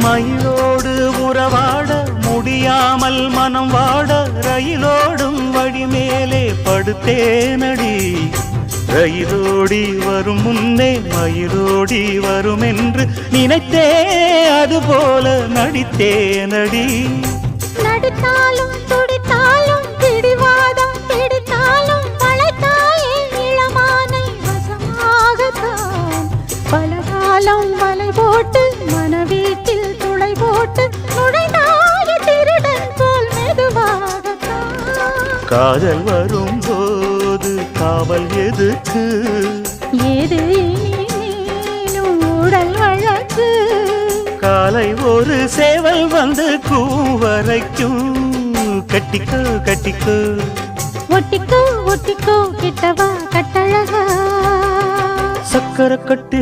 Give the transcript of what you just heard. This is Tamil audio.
மயிலோடு உறவாட முடியாமல் மனம் வாட ரயிலோடும் வழி மேலே படுத்தேனடி. ரயிலோடி வரும் முன்னே மயிலோடி வரும் என்று நினைத்தே அதுபோல நடித்தேனடி. நடித்தாலும் துடித்தாலும் பிடிவாதம் பிடித்தாலும் வளைத்தாயே இளமானை வசமாகத்தான். பலகாலம் வலை போட்டு மனவீட்டில் துளை போட்டு நுழைந்தாய திருடன் போல் மெதுவாகத்தான். காதல் வரும்போது காவல் எதுக்கு? ஏது நீனும் உடல் வழக்கு. காலை ஒரு சேவல் வந்து கூவரைக்கும். கட்டிக்கோ கட்டிக்கோ ஒட்டிக்கோ ஒட்டிக்கோ கிட்டவா கட்டழகா. சக்கரை கட்டு